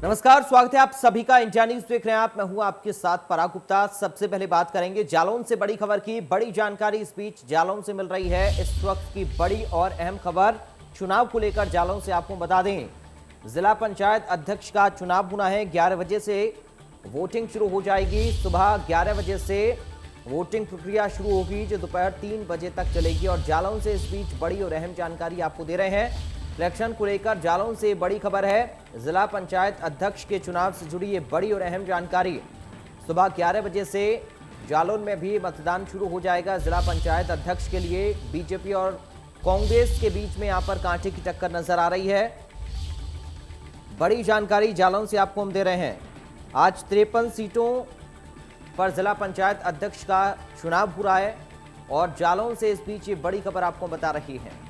नमस्कार, स्वागत है आप सभी का। इंडिया न्यूज देख रहे हैं आप। मैं हूं आपके साथ पराग गुप्ता। सबसे पहले बात करेंगे जालौन से बड़ी खबर की। बड़ी जानकारी इस बीच जालौन से मिल रही है। इस वक्त की बड़ी और अहम खबर चुनाव को लेकर जालौन से आपको बता दें, जिला पंचायत अध्यक्ष का चुनाव होना है। 11 बजे से वोटिंग शुरू हो जाएगी। सुबह 11 बजे से वोटिंग प्रक्रिया शुरू होगी जो दोपहर 3 बजे तक चलेगी। और जालौन से इस बीच बड़ी और अहम जानकारी आपको दे रहे हैं। इलेक्शन को लेकर जालौन से बड़ी खबर है। जिला पंचायत अध्यक्ष के चुनाव से जुड़ी ये बड़ी और अहम जानकारी। सुबह 11 बजे से जालौन में भी मतदान शुरू हो जाएगा। जिला पंचायत अध्यक्ष के लिए बीजेपी और कांग्रेस के बीच में यहां पर कांटे की टक्कर नजर आ रही है। बड़ी जानकारी जालौन से आपको हम दे रहे हैं। आज 53 सीटों पर जिला पंचायत अध्यक्ष का चुनाव हो रहा है और जालौन से इस बीच ये बड़ी खबर आपको बता रही है,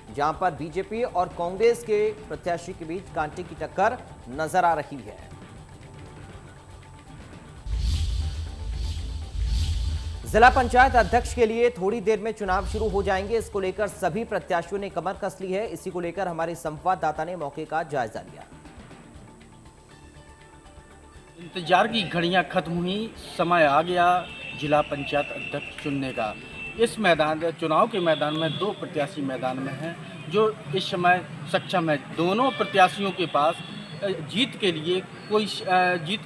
जहां पर बीजेपी और कांग्रेस के प्रत्याशी के बीच कांटे की टक्कर नजर आ रही है। जिला पंचायत अध्यक्ष के लिए थोड़ी देर में चुनाव शुरू हो जाएंगे। इसको लेकर सभी प्रत्याशियों ने कमर कस ली है। इसी को लेकर हमारे संवाददाता ने मौके का जायजा लिया। इंतजार की घड़ियां खत्म हुई, समय आ गया जिला पंचायत अध्यक्ष चुनने का। इस मैदान चुनाव के मैदान में 2 प्रत्याशी मैदान में हैं जो इस समय सक्षम है। दोनों प्रत्याशियों के पास जीत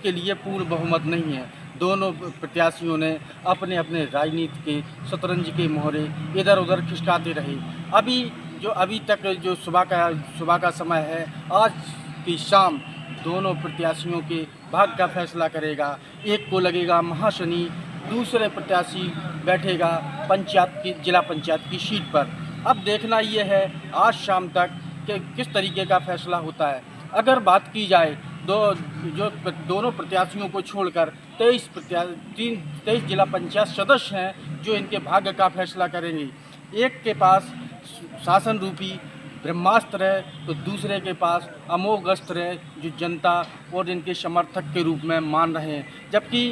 के लिए पूर्ण बहुमत नहीं है। दोनों प्रत्याशियों ने अपने अपने राजनीति के शतरंज के मोहरे इधर उधर खिसकाते रहे। अभी तक जो सुबह का समय है, आज की शाम दोनों प्रत्याशियों के भाग्य का फैसला करेगा। एक को लगेगा महाशनि, दूसरे प्रत्याशी बैठेगा जिला पंचायत की सीट पर। अब देखना यह है आज शाम तक कि किस तरीके का फैसला होता है। अगर बात की जाए दोनों प्रत्याशियों को छोड़कर 23 जिला पंचायत सदस्य हैं जो इनके भाग्य का फैसला करेंगे। एक के पास शासन रूपी ब्रह्मास्त्र है तो दूसरे के पास अमोघ अस्त्र है जो जनता और इनके समर्थक के रूप में मान रहे हैं। जबकि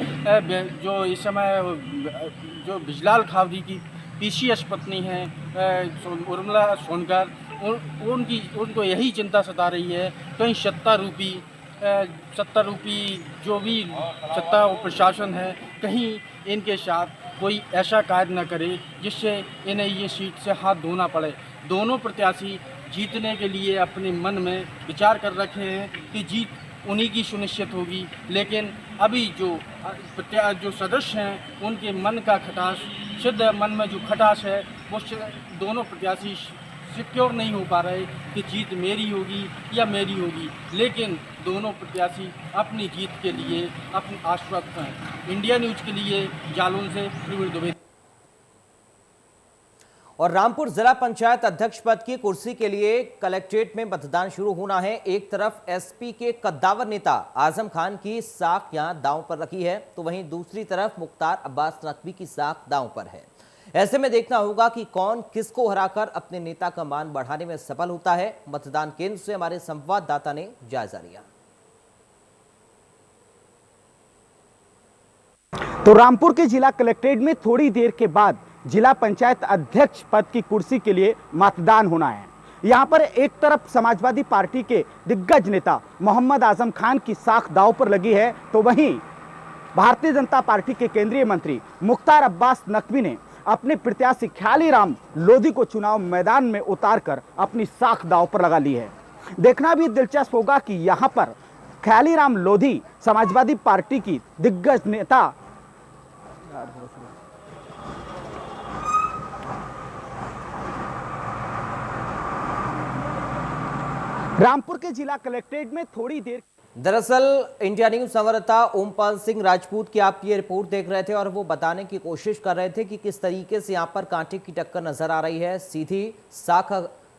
जो इस समय जो बिजलाल खावरी की पीसीएस पत्नी हैं उर्मिला सोनकर, उनको यही चिंता सता रही है कहीं सत्ता रूपी जो भी सत्ता और प्रशासन है कहीं इनके साथ कोई ऐसा कार्य न करे जिससे इन्हें ये सीट से हाथ धोना पड़े। दोनों प्रत्याशी जीतने के लिए अपने मन में विचार कर रखे हैं कि जीत उन्हीं की सुनिश्चित होगी, लेकिन अभी जो सदस्य हैं उनके मन का खटास सिद्ध, मन में जो खटास है वो दोनों प्रत्याशी सिक्योर नहीं हो पा रहे कि जीत मेरी होगी या मेरी होगी। लेकिन दोनों प्रत्याशी अपनी जीत के लिए अपने आश्वस्त हैं। इंडिया न्यूज के लिए जालौन से प्रवीण दुबे। और रामपुर जिला पंचायत अध्यक्ष पद की कुर्सी के लिए कलेक्ट्रेट में मतदान शुरू होना है। एक तरफ एसपी के कद्दावर नेता आजम खान की साख यहां दांव पर रखी है, तो वहीं दूसरी तरफ मुख्तार अब्बास नकवी की साख दांव पर है। ऐसे में देखना होगा कि कौन किसको हराकर अपने नेता का मान बढ़ाने में सफल होता है। मतदान केंद्र से हमारे संवाददाता ने जायजा लिया। तो रामपुर के जिला कलेक्ट्रेट में थोड़ी देर के बाद जिला पंचायत अध्यक्ष पद की कुर्सी के लिए मतदान होना है। यहां पर एक तरफ समाजवादी पार्टी के दिग्गज नेता मोहम्मद आजम खान की साख दांव पर लगी है, तो वहीं भारतीय जनता पार्टी के केंद्रीय मंत्री मुख्तार अब्बास नकवी ने अपने प्रत्याशी ख्यालीराम लोधी को चुनाव मैदान में उतारकर अपनी साख दांव पर लगा ली है। देखना भी दिलचस्प होगा कि यहां पर ख्यालीराम लोधी समाजवादी पार्टी की दिग्गज नेता रामपुर के जिला कलेक्ट्रेट में थोड़ी देर। दरअसल इंडिया न्यूज संवाददाता ओमपाल सिंह राजपूत की आप ये रिपोर्ट देख रहे थे और वो बताने की कोशिश कर रहे थे कि किस तरीके से यहां पर कांटे की टक्कर नजर आ रही है। सीधी साख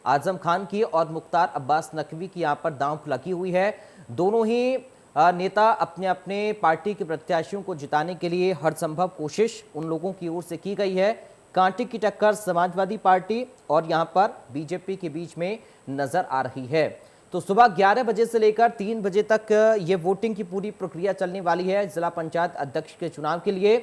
आजम खान की और मुख्तार अब्बास नकवी की यहां पर दांव लगी हुई है। दोनों ही नेता अपने अपने पार्टी के प्रत्याशियों को जिताने के लिए हर संभव कोशिश उन लोगों की ओर से की गई है। कांटे की टक्कर समाजवादी पार्टी और यहां पर बीजेपी के बीच में नजर आ रही है। तो सुबह 11 बजे से लेकर 3 बजे तक ये वोटिंग की पूरी प्रक्रिया चलने वाली है। जिला पंचायत अध्यक्ष के चुनाव के लिए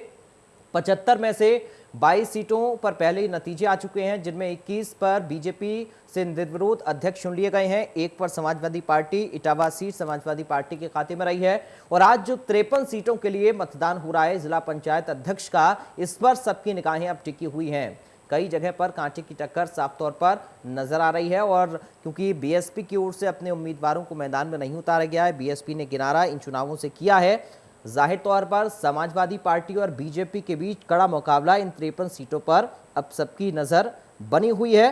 75 में से 22 सीटों पर पहले ही नतीजे आ चुके हैं, जिनमें 21 पर बीजेपी से निर्विरोध अध्यक्ष चुन लिए गए हैं, 1 पर Samajwadi party, Etawah seat Samajwadi party के खाते में रही है। और आज जो 53 सीटों के लिए मतदान हो रहा है जिला पंचायत अध्यक्ष का, इस पर सबकी निगाहें अब टिकी हुई हैं। कई जगह पर कांटे की टक्कर साफ तौर पर नजर आ रही है, और क्योंकि बीएसपी की ओर से अपने उम्मीदवारों को मैदान में नहीं उतारा गया है, बीएसपी ने किनारा इन चुनावों से किया है, जाहिर तौर पर समाजवादी पार्टी और बीजेपी के बीच कड़ा मुकाबला इन 53 सीटों पर अब सबकी नजर बनी हुई है।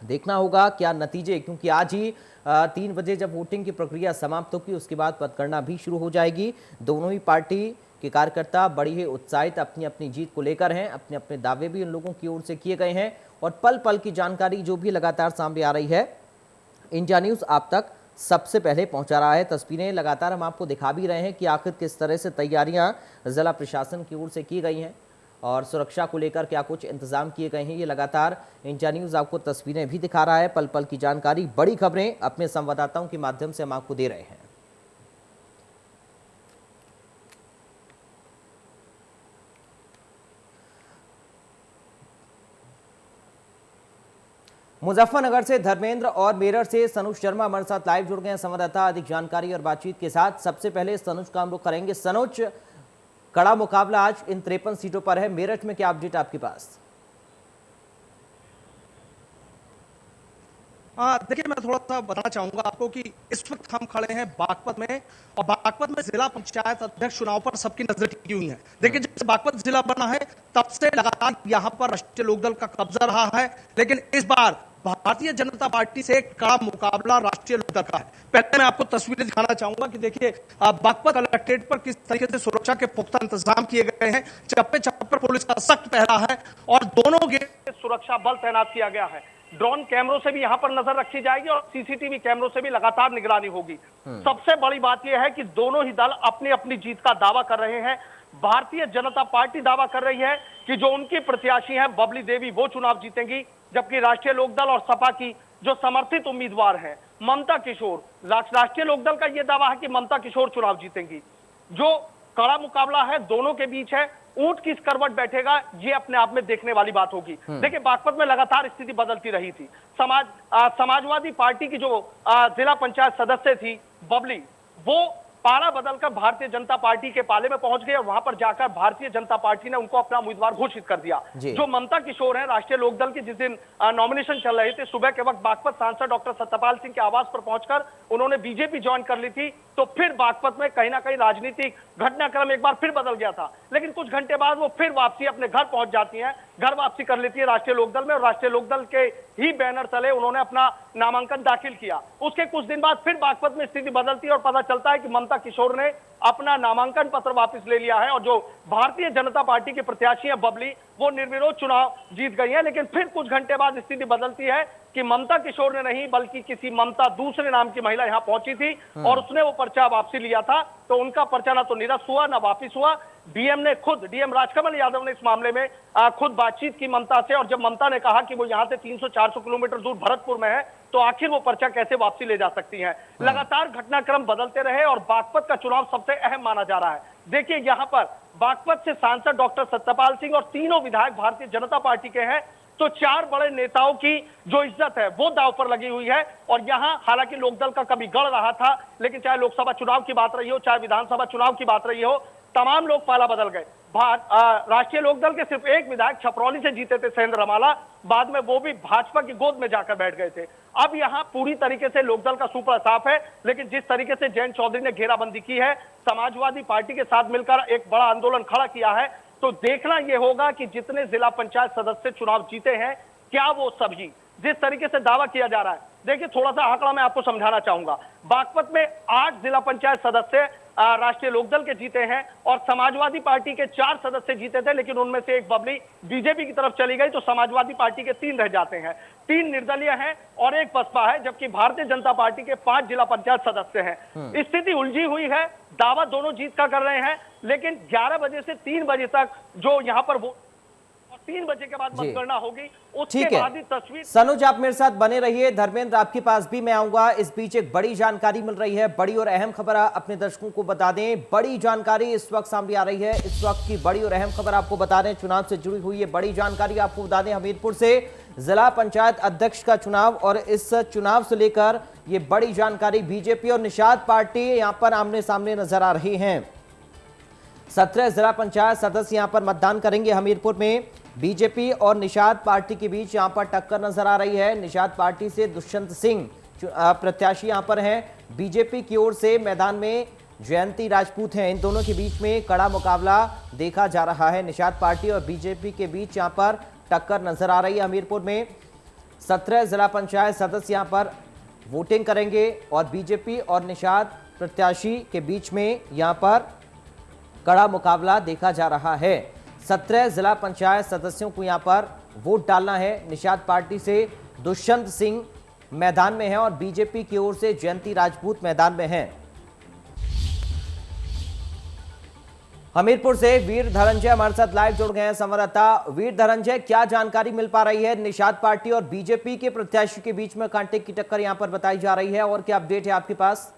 देखना होगा क्या नतीजे, क्योंकि आज ही 3 बजे जब वोटिंग की प्रक्रिया समाप्त होगी उसके बाद मतगणना भी शुरू हो जाएगी। दोनों ही पार्टी के कार्यकर्ता बड़ी ही उत्साहित अपनी अपनी जीत को लेकर हैं, अपने अपने दावे भी उन लोगों की ओर से किए गए हैं, और पल पल की जानकारी जो भी लगातार सामने आ रही है, इंडिया न्यूज़ आप तक सबसे पहले पहुंचा रहा है। तस्वीरें लगातार हम आपको दिखा भी रहे हैं कि आखिर किस तरह से तैयारियां जिला प्रशासन की ओर से की गई हैं और सुरक्षा को लेकर क्या कुछ इंतजाम किए गए हैं, ये लगातार इंडिया न्यूज़ आपको तस्वीरें भी दिखा रहा है। पल पल की जानकारी, बड़ी खबरें अपने संवाददाताओं के माध्यम से हम आपको दे रहे हैं। मुजफ्फरनगर से धर्मेंद्र और मेरठ से सनुज शर्मा हमारे साथ लाइव जुड़ गए हैं संवाददाता अधिक जानकारी और बातचीत के साथ। सबसे पहले सनुज का हम लोग करेंगे। सनुज, कड़ा मुकाबला आज इन 53 सीटों पर है, मेरठ में क्या अपडेट आपके पास? देखिए, मैं थोड़ा सा बताना चाहूंगा आपको कि इस वक्त हम खड़े हैं बागपत में, और बागपत में जिला पंचायत अध्यक्ष चुनाव पर सबकी नजर टिकी हुई है। देखिए, जब से बागपत जिला बना है तब से लगातार यहां पर राष्ट्रीय लोकदल का कब्जा रहा है, लेकिन इस बार भारतीय जनता पार्टी से एक कड़ा मुकाबला राष्ट्रीय लोकदल का है। पहले मैं आपको तस्वीरें दिखाना चाहूंगा कि देखिए बागपत कलेक्ट्रेट पर किस तरीके से सुरक्षा के पुख्ता इंतजाम किए गए हैं। चप्पे चप्पे पर पुलिस का सख्त पहरा है और दोनों गेट पे सुरक्षा बल तैनात किया गया है। ड्रोन कैमरों से भी यहां पर नजर रखी जाएगी और सीसीटीवी कैमरों से भी लगातार निगरानी होगी। सबसे बड़ी बात यह है कि दोनों ही दल अपनी अपनी जीत का दावा कर रहे हैं। भारतीय जनता पार्टी दावा कर रही है कि जो उनकी प्रत्याशी हैं बबली देवी वो चुनाव जीतेंगी, जबकि राष्ट्रीय लोकदल और सपा की जो समर्थित उम्मीदवार हैं ममता किशोर, राष्ट्रीय लोकदल का यह दावा है कि ममता किशोर चुनाव जीतेंगी। जो कड़ा मुकाबला है दोनों के बीच है, ऊंट किस करवट बैठेगा ये अपने आप में देखने वाली बात होगी। देखिए, बागपत में लगातार स्थिति बदलती रही थी। समाजवादी पार्टी की जो जिला पंचायत सदस्य थी बबली, वो पारा बदलकर भारतीय जनता पार्टी के पाले में पहुंच गए और वहां पर जाकर भारतीय जनता पार्टी ने उनको अपना उम्मीदवार घोषित कर दिया। जो ममता किशोर हैं राष्ट्रीय लोकदल की, जिस दिन नॉमिनेशन चल रहे थे सुबह के वक्त बागपत सांसद डॉक्टर सत्यपाल सिंह के आवास पर पहुंचकर उन्होंने बीजेपी ज्वाइन कर ली थी। तो फिर बागपत में कहीं ना कहीं राजनीतिक घटनाक्रम एक बार फिर बदल गया था, लेकिन कुछ घंटे बाद वो फिर वापसी अपने घर पहुंच जाती हैं, घर वापसी कर लेती है राष्ट्रीय लोकदल में, और राष्ट्रीय लोकदल के ही बैनर तले उन्होंने अपना नामांकन दाखिल किया। उसके कुछ दिन बाद फिर बागपत में स्थिति बदलती है और पता चलता है कि ममता किशोर ने अपना नामांकन पत्र वापस ले लिया है और जो भारतीय जनता पार्टी के प्रत्याशी है बबली, वो निर्विरोध चुनाव जीत गई है। लेकिन फिर कुछ घंटे बाद स्थिति बदलती है कि ममता किशोर ने नहीं बल्कि किसी ममता दूसरे नाम की महिला यहां पहुंची थी और उसने वो पर्चा वापसी लिया था। तो उनका पर्चा ना तो निरस्त हुआ ना वापिस हुआ। डीएम ने खुद, डीएम राजकमल यादव ने इस मामले में खुद बातचीत की ममता से, और जब ममता ने कहा कि वो यहाँ से 300-400 किलोमीटर दूर भरतपुर में है तो आखिर वो पर्चा कैसे वापसी ले जा सकती हैं। लगातार घटनाक्रम बदलते रहे और बागपत का चुनाव सबसे अहम माना जा रहा है। देखिए, यहाँ पर बागपत से सांसद डॉक्टर सत्यपाल सिंह और तीनों विधायक भारतीय जनता पार्टी के हैं, तो 4 बड़े नेताओं की जो इज्जत है वो दांव पर लगी हुई है। और यहां हालांकि लोकदल का कभी गढ़ रहा था, लेकिन चाहे लोकसभा चुनाव की बात रही हो चाहे विधानसभा चुनाव की बात रही हो, तमाम लोग पाला बदल गए। राष्ट्रीय लोकदल के सिर्फ एक विधायक छपरौली से जीते थे, सैंद्र रमाला, बाद में वो भी भाजपा की गोद में जाकर बैठ गए थे। अब यहां पूरी तरीके से लोकदल का सूपड़ा साफ है, लेकिन जिस तरीके से जयंत चौधरी ने घेराबंदी की है, समाजवादी पार्टी के साथ मिलकर एक बड़ा आंदोलन खड़ा किया है, तो देखना यह होगा कि जितने जिला पंचायत सदस्य चुनाव जीते हैं क्या वो सभी जिस तरीके से दावा किया जा रहा है। देखिए, थोड़ा सा आंकड़ा मैं आपको समझाना चाहूंगा। बागपत में 8 जिला पंचायत सदस्य राष्ट्रीय लोकदल के जीते हैं और समाजवादी पार्टी के 4 सदस्य जीते थे, लेकिन उनमें से एक बबली बीजेपी की तरफ चली गई, तो समाजवादी पार्टी के 3 रह जाते हैं। 3 निर्दलीय हैं और 1 बसपा है, जबकि भारतीय जनता पार्टी के 5 जिला पंचायत सदस्य हैं। स्थिति उलझी हुई है, दावा दोनों जीत का कर रहे हैं, लेकिन 11 बजे से 3 बजे तक जो यहाँ पर वो 3 बजे के बाद जी। मतगणना होगी, उसके ठीक है बाद ही तस्वीर। सनुज, आप मेरे साथ बने रहिए। धर्मेंद्र, आपके पास भी मैं आऊंगा। इस बीच एक बड़ी जानकारी मिल रही है, बड़ी और अहम खबर अपने दर्शकों को बता दें। बड़ी जानकारी इस वक्त सामने आ रही है, इस वक्त की बड़ी और अहम खबर आपको बता दें, चुनाव से जुड़ी हुई है बड़ी जानकारी आपको बता दें। हमीरपुर से जिला पंचायत अध्यक्ष का चुनाव, और इस चुनाव से लेकर ये बड़ी जानकारी, बीजेपी और निषाद पार्टी यहां पर आमने सामने नजर आ रही हैं। 17 जिला पंचायत सदस्य यहां पर मतदान करेंगे हमीरपुर में। बीजेपी और निषाद पार्टी के बीच यहां पर टक्कर नजर आ रही है। निषाद पार्टी से दुष्यंत सिंह प्रत्याशी यहां पर हैं, बीजेपी की ओर से मैदान में जयंती राजपूत हैं। इन दोनों के बीच में कड़ा मुकाबला देखा जा रहा है। निषाद पार्टी और बीजेपी के बीच यहां पर टक्कर नजर आ रही है हमीरपुर में। 17 जिला पंचायत सदस्य यहां पर वोटिंग करेंगे और बीजेपी और निषाद प्रत्याशी के बीच में यहां पर कड़ा मुकाबला देखा जा रहा है। 17 जिला पंचायत सदस्यों को यहां पर वोट डालना है। निषाद पार्टी से दुष्यंत सिंह मैदान में है और बीजेपी की ओर से जयंती राजपूत मैदान में है। हमीरपुर से वीर धनंजय हमारे साथ लाइव जुड़ गए हैं संवाददाता। वीर धनंजय, क्या जानकारी मिल पा रही है? निषाद पार्टी और बीजेपी के प्रत्याशी के बीच में कांटे की टक्कर यहां पर बताई जा रही है, और क्या अपडेट है आपके पास?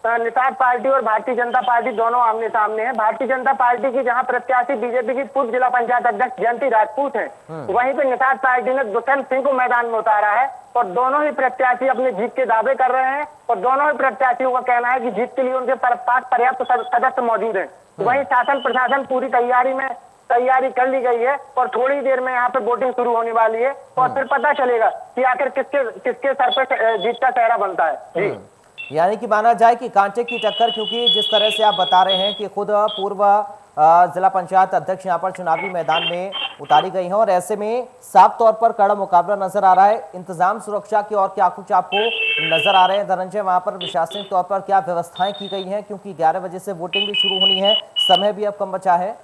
निषाद पार्टी और भारतीय जनता पार्टी दोनों आमने सामने हैं। भारतीय जनता पार्टी की जहां प्रत्याशी बीजेपी की पूर्व जिला पंचायत अध्यक्ष जयंती राजपूत हैं, वहीं पे निषाद पार्टी ने दुष्यंत सिंह को मैदान में उतारा है और दोनों ही प्रत्याशी अपने जीत के दावे कर रहे हैं और दोनों ही प्रत्याशियों का कहना है कि जीत के लिए उनके पास पर्याप्त सदस्य मौजूद हैं। वहीं शासन प्रशासन पूरी तैयारी कर ली गई है और थोड़ी देर में यहाँ पे वोटिंग शुरू होने वाली है और फिर पता चलेगा कि आखिर किसके सर पे जीत का चेहरा बनता है। जी, यानी कि माना जाए कि कांटे की टक्कर, क्योंकि जिस तरह से आप बता रहे हैं कि खुद पूर्व जिला पंचायत अध्यक्ष यहां पर चुनावी मैदान में उतारी गई हैं और ऐसे में साफ तौर पर कड़ा मुकाबला नजर आ रहा है। इंतजाम सुरक्षा के और क्या कुछ आपको नजर आ रहे हैं धनंजय? वहां पर प्रशासनिक तौर पर क्या व्यवस्थाएं की गई हैं, क्योंकि 11 बजे से वोटिंग भी शुरू होनी है, समय भी अब कम बचा है।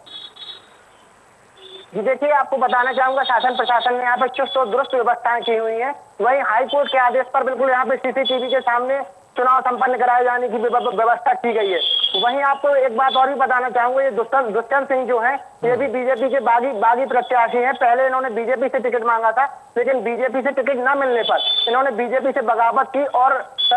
जी देखिए, आपको बताना चाहूंगा शासन प्रशासन ने यहाँ पे चुस्त और दुरुस्त व्यवस्थाएं की हुई है। वहीं हाईकोर्ट के आदेश पर बिल्कुल यहाँ पे सीसीटीवी के सामने चुनाव संपन्न कराए जाने की व्यवस्था की गई है। वहीं आपको एक बात और भी बताना चाहूंगा, ये दुष्यंत सिंह जो है, ये भी बीजेपी के बागी प्रत्याशी हैं। पहले इन्होंने बीजेपी से टिकट मांगा था, लेकिन बीजेपी से टिकट न मिलने पर इन्होंने बीजेपी से बगावत की और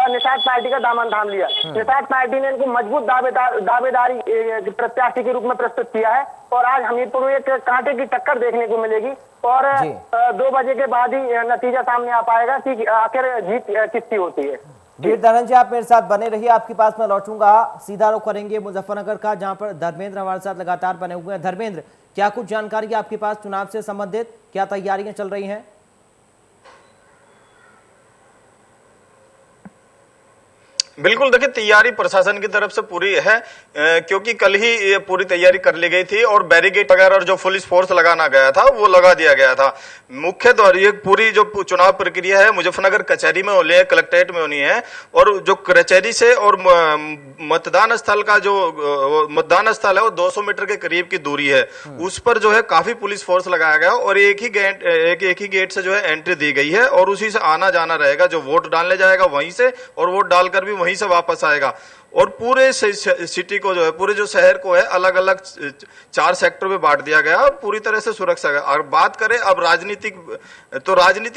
निषाद पार्टी का दामन थाम लिया। निषाद पार्टी ने इनको मजबूत दावेदारी प्रत्याशी के रूप में प्रस्तुत किया है और आज हमीरपुर में एक कांटे की टक्कर देखने को मिलेगी और 2 बजे के बाद ही नतीजा सामने आ पाएगा कि आखिर जीत किसकी होती है। वीर धनंजय, आप मेरे साथ बने रहिए, आपके पास मैं लौटूंगा। सीधा रुख करेंगे मुजफ्फरनगर का, जहां पर धर्मेंद्र हमारे साथ लगातार बने हुए हैं। धर्मेंद्र, क्या कुछ जानकारी आपके पास चुनाव से संबंधित, क्या तैयारियां चल रही हैं? बिल्कुल, देखिए तैयारी प्रशासन की तरफ से पूरी है क्योंकि कल ही ये पूरी तैयारी कर ली गई थी और बैरिकेड वगैरह और जो पुलिस फोर्स लगाना गया था वो लगा दिया गया था। मुख्य तौर ये पूरी जो चुनाव प्रक्रिया है मुजफ्फरनगर कचहरी में होनी है, कलेक्ट्रेट में होनी है और जो कचहरी से और मतदान स्थल का जो मतदान स्थल है वो 200 मीटर के करीब की दूरी है, उस पर जो है काफी पुलिस फोर्स लगाया गया और एक ही गेट से जो है एंट्री दी गई है और उसी से आना जाना रहेगा। जो वोट डालने जाएगा वहीं से और वोट डालकर भी वहीं से वापस आएगा और पूरे सिटी को जो है, पूरे जो शहर को है, अलग अलग 4 सेक्टर में बांट दिया गया और पूरी तरह से सुरक्षा है। और बात करें अब राजनीति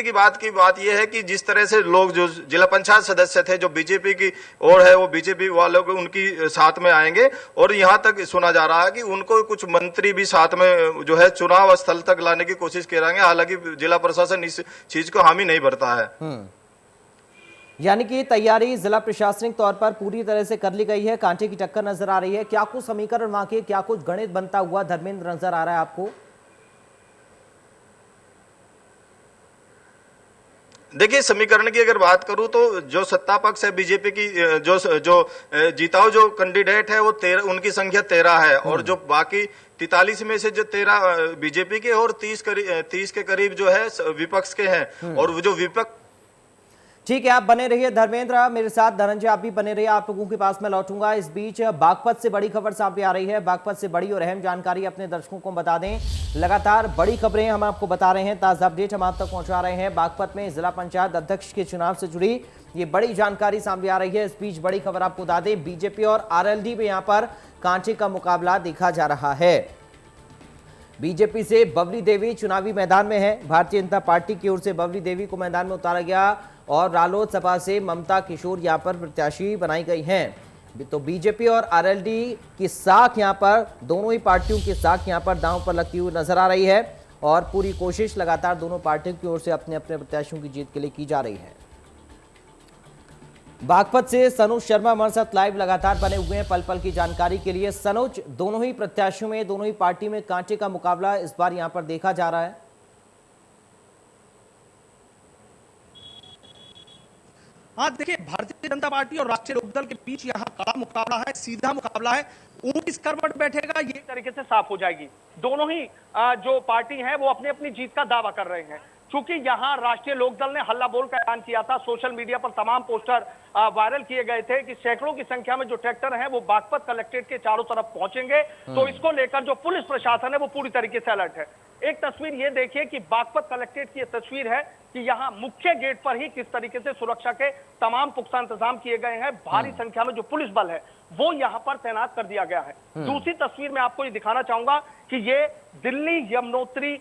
की बात यह है कि जिस तरह से लोग जो जिला पंचायत सदस्य थे जो बीजेपी की ओर है वो बीजेपी वालों को उनकी साथ में आएंगे और यहाँ तक सुना जा रहा है कि उनको कुछ मंत्री भी साथ में जो है चुनाव स्थल तक लाने की कोशिश करेंगे। हालांकि जिला प्रशासन इस चीज को हामी नहीं भरता है। यानी कि तैयारी जिला प्रशासनिक तौर पर पूरी तरह से कर ली गई है, कांटे की टक्कर नजर आ रही है। क्या कुछ समीकरण वहां के, क्या कुछ गणित बनता हुआ धर्मेंद्र नजर आ रहा है आपको? देखिए, समीकरण की अगर बात करूं तो जो सत्ता पक्ष है बीजेपी की, जो जीताओ जो कैंडिडेट है वो 13, उनकी संख्या 13 है और जो बाकी 43 में से जो 13 बीजेपी के और 30 के करीब जो है विपक्ष के हैं और जो विपक्ष ठीक है, आप बने रहिए धर्मेंद्र मेरे साथ, धनंजय आप भी बने रहिए, आप लोगों के पास मैं लौटूंगा। इस बीच बागपत से बड़ी खबर सामने आ रही है, बागपत से बड़ी और अहम जानकारी अपने दर्शकों को बता दें। लगातार बड़ी खबरें हम आपको बता रहे हैं, ताजा अपडेट हम आप तक पहुंचा रहे हैं। बागपत में जिला पंचायत अध्यक्ष के चुनाव से जुड़ी ये बड़ी जानकारी सामने आ रही है। इस बीच बड़ी खबर आपको बता दें, बीजेपी और आरएलडी में यहां पर कांटे का मुकाबला देखा जा रहा है। बीजेपी से बबली देवी चुनावी मैदान में है, भारतीय जनता पार्टी की ओर से बबली देवी को मैदान में उतारा गया और रालोद सपा से ममता किशोर यहां पर प्रत्याशी बनाई गई हैं। तो बीजेपी और आरएलडी की साख यहां पर, दोनों ही पार्टियों की साख यहां पर दांव पर लगती हुई नजर आ रही है और पूरी कोशिश लगातार दोनों पार्टियों की ओर से अपने अपने प्रत्याशियों की जीत के लिए की जा रही है। बागपत से सनोज शर्मा हमारे साथ लाइव लगातार बने हुए हैं पल पल की जानकारी के लिए। सनोज, दोनों ही प्रत्याशियों में, दोनों ही पार्टी में कांटे का मुकाबला इस बार यहां पर देखा जा रहा है। हाँ देखिए, भारतीय जनता पार्टी और राष्ट्रीय लोकदल के बीच यहाँ कड़ा मुकाबला है, सीधा मुकाबला है। ऊंट किस करवट बैठेगा ये तरीके से साफ हो जाएगी। दोनों ही जो पार्टी है वो अपनी अपनी जीत का दावा कर रहे हैं। चूंकि यहाँ राष्ट्रीय लोकदल ने हल्ला बोल का ऐलान किया था, सोशल मीडिया पर तमाम पोस्टर वायरल किए गए थे कि सैकड़ों की संख्या में जो ट्रैक्टर हैं वो बागपत कलेक्ट्रेट के चारों तरफ पहुंचेंगे। तो इसको लेकर जो पुलिस प्रशासन है वो पूरी तरीके से अलर्ट है। एक तस्वीर ये देखिए कि बागपत कलेक्ट्रेट की तस्वीर है कि यहाँ मुख्य गेट पर ही किस तरीके से सुरक्षा के तमाम पुख्ता इंतजाम किए गए हैं। भारी संख्या में जो पुलिस बल है वो यहाँ पर तैनात कर दिया गया है। दूसरी तस्वीर में आपको ये दिखाना चाहूंगा कि ये दिल्ली यमुनोत्री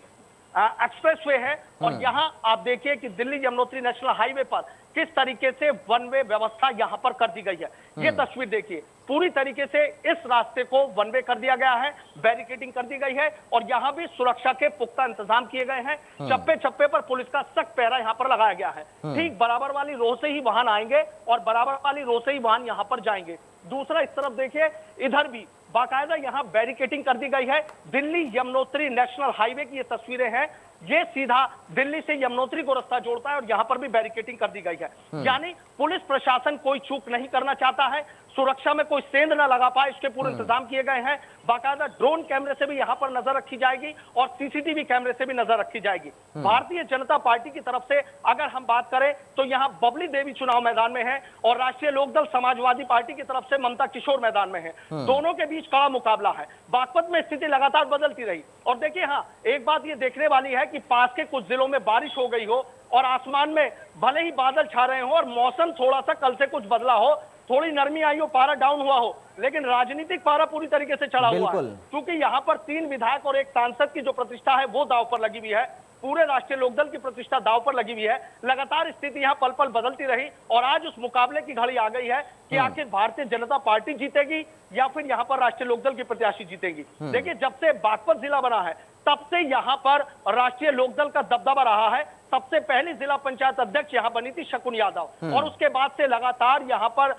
एक्सप्रेसवे है और यहाँ आप देखिए कि दिल्ली यमुनोत्री नेशनल हाईवे पर किस तरीके से वन वे व्यवस्था यहाँ पर कर दी गई है। ये तस्वीर देखिए, पूरी तरीके से इस रास्ते को वन वे कर दिया गया है, बैरिकेडिंग कर दी गई है और यहाँ भी सुरक्षा के पुख्ता इंतजाम किए गए हैं। चप्पे चप्पे पर पुलिस का सख्त पहरा यहाँ पर लगाया गया है। ठीक बराबर वाली रो से ही वाहन आएंगे और बराबर वाली रो से ही वाहन यहाँ पर जाएंगे। दूसरा इस तरफ देखिए, इधर भी बाकायदा यहाँ बैरिकेडिंग कर दी गई है। दिल्ली यमुनोत्री नेशनल हाईवे की ये तस्वीरें हैं, ये सीधा दिल्ली से यमुनोत्री को रास्ता जोड़ता है और यहाँ पर भी बैरिकेडिंग कर दी गई है। यानी पुलिस प्रशासन कोई चूक नहीं करना चाहता है, सुरक्षा में कोई सेंध ना लगा पाए, इसके पूरे इंतजाम किए गए हैं। बाकायदा ड्रोन कैमरे से भी यहाँ पर नजर रखी जाएगी और सीसीटीवी कैमरे से भी नजर रखी जाएगी। भारतीय जनता पार्टी की तरफ से अगर हम बात करें तो यहाँ बबली देवी चुनाव मैदान में है और राष्ट्रीय लोकदल समाजवादी पार्टी की तरफ से ममता किशोर मैदान में है। दोनों के बीच कड़ा मुकाबला है। बागपत में स्थिति लगातार बदलती रही और देखिए, हाँ एक बात ये देखने वाली है कि पास के कुछ जिलों में बारिश हो गई हो और आसमान में भले ही बादल छा रहे हो और मौसम थोड़ा सा कल से कुछ बदला हो, थोड़ी नरमी आई हो, पारा डाउन हुआ हो, लेकिन राजनीतिक पारा पूरी तरीके से चढ़ा हुआ है। क्योंकि यहाँ पर 3 विधायक और एक सांसद की जो प्रतिष्ठा है वो दांव पर लगी हुई है। पूरे राष्ट्रीय लोकदल की प्रतिष्ठा दांव पर लगी हुई है। लगातार स्थिति यहाँ पल पल बदलती रही और आज उस मुकाबले की घड़ी आ गई है कि आखिर भारतीय जनता पार्टी जीतेगी या फिर यहाँ पर राष्ट्रीय लोकदल की प्रत्याशी जीतेगी। देखिए, जब से बागपत जिला बना है तब से यहाँ पर राष्ट्रीय लोकदल का दबदबा रहा है। सबसे पहली जिला पंचायत अध्यक्ष यहाँ बनी थी शकुन यादव और उसके बाद से लगातार यहाँ पर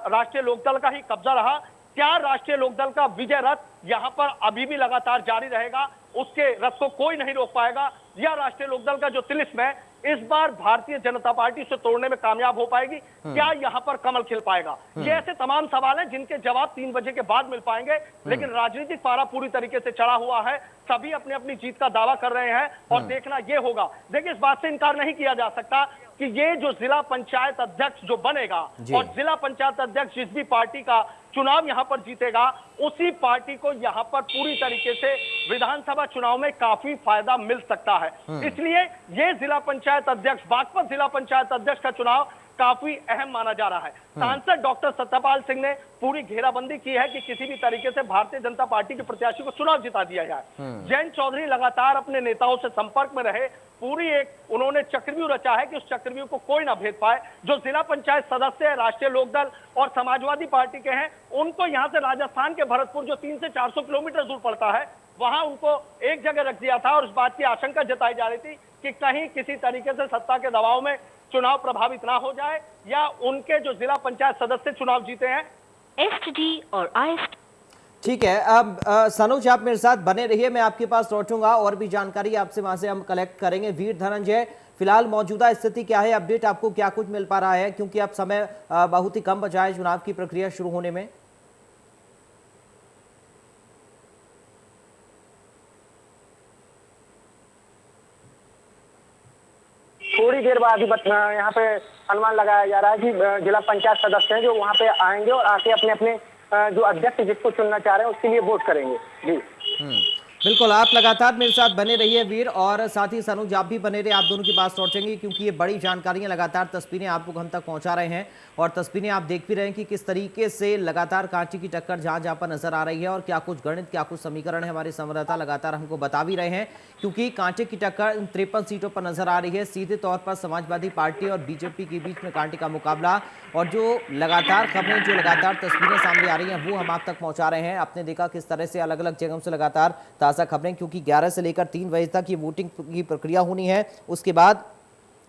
राष्ट्रीय लोकदल का ही कब्जा रहा। क्या राष्ट्रीय लोकदल का विजय रथ यहाँ पर अभी भी लगातार जारी रहेगा? उसके रथ को कोई नहीं रोक पाएगा या राष्ट्रीय लोकदल का जो तिलिस्म है इस बार भारतीय जनता पार्टी से तोड़ने में कामयाब हो पाएगी? क्या यहाँ पर कमल खिल पाएगा? ये ऐसे तमाम सवाल हैं जिनके जवाब 3 बजे के बाद मिल पाएंगे। लेकिन राजनीतिक पारा पूरी तरीके से चढ़ा हुआ है, सभी अपनी अपनी जीत का दावा कर रहे हैं और देखना ये होगा। देखिए, इस बात से इनकार नहीं किया जा सकता कि ये जो जिला पंचायत अध्यक्ष जो बनेगा और जिला पंचायत अध्यक्ष जिस भी पार्टी का चुनाव यहाँ पर जीतेगा उसी पार्टी को यहाँ पर पूरी तरीके से विधानसभा चुनाव में काफी फायदा मिल सकता है। इसलिए ये जिला पंचायत अध्यक्ष, बागपत जिला पंचायत अध्यक्ष का चुनाव काफी अहम माना जा रहा है। सांसद डॉक्टर सत्यपाल सिंह ने पूरी घेराबंदी की है कि किसी भी तरीके से भारतीय जनता पार्टी के प्रत्याशी को चुनाव जिता दिया जाए। जयंत चौधरी लगातार अपने नेताओं से संपर्क में रहे, पूरी एक उन्होंने चक्रव्यूह रचा है कि उस चक्रव्यूह को कोई ना भेद पाए। जो जिला पंचायत सदस्य है राष्ट्रीय लोकदल और समाजवादी पार्टी के हैं, उनको यहाँ से राजस्थान के भरतपुर जो 300 से 400 किलोमीटर दूर पड़ता है वहां उनको एक जगह रख दिया था और इस बात की आशंका जताई जा रही थी कि कहीं किसी तरीके से सत्ता के दबाव में चुनाव प्रभावित ना हो जाए या उनके जो जिला पंचायत सदस्य चुनाव जीते हैं एसटी और आईएसटी। ठीक है, अब सनोज आप मेरे साथ बने रहिए, मैं आपके पास लौटूंगा और भी जानकारी आपसे वहां से हम कलेक्ट करेंगे। वीर धनंजय, फिलहाल मौजूदा स्थिति क्या है, अपडेट आपको क्या कुछ मिल पा रहा है, क्योंकि अब समय बहुत ही कम बचा है चुनाव की प्रक्रिया शुरू होने में? थोड़ी देर बाद ही यहाँ पे अनुमान लगाया जा रहा है कि जिला पंचायत सदस्य हैं जो वहाँ पे आएंगे और आके अपने अपने जो अध्यक्ष जिसको चुनना चाह रहे हैं उसके लिए वोट करेंगे। जी बिल्कुल, आप लगातार मेरे साथ बने रहिए वीर, और साथ ही सनुज आप भी बने रहे, आप दोनों की बात सोचेंगे क्योंकि ये बड़ी जानकारियां लगातार तस्वीरें आप लोग हम तक पहुंचा रहे हैं और तस्वीरें आप देख भी रहे हैं कि किस तरीके से लगातार कांटे की टक्कर जहां जहां पर नजर आ रही है और क्या कुछ गणित क्या कुछ समीकरण है हमारे संवाददाता लगातार हमको बता भी रहे हैं क्योंकि कांटे की टक्कर इन 53 सीटों पर नजर आ रही है। सीधे तौर पर समाजवादी पार्टी और बीजेपी के बीच में कांटे का मुकाबला, और जो लगातार खबरें जो लगातार तस्वीरें सामने आ रही हैं वो हम आप तक पहुंचा रहे हैं। आपने देखा किस तरह से अलग अलग जगहों से लगातार ताज़ा खबरें, क्योंकि 11 से लेकर 3 बजे तक ये वोटिंग की प्रक्रिया होनी है, उसके बाद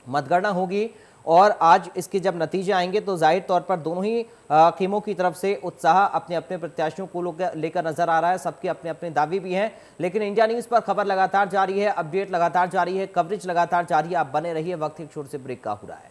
मतगणना होगी और आज इसके जब नतीजे आएंगे तो जाहिर तौर पर दोनों ही टीमों की तरफ से उत्साह अपने अपने प्रत्याशियों को लेकर नजर आ रहा है। सबके अपने अपने दावे भी हैं, लेकिन इंडिया न्यूज़ पर खबर लगातार जारी है, अपडेट लगातार जारी है, कवरेज लगातार जारी है। आप बने रहिए, वक्त एक छोटे से ब्रेक का हो रहा है।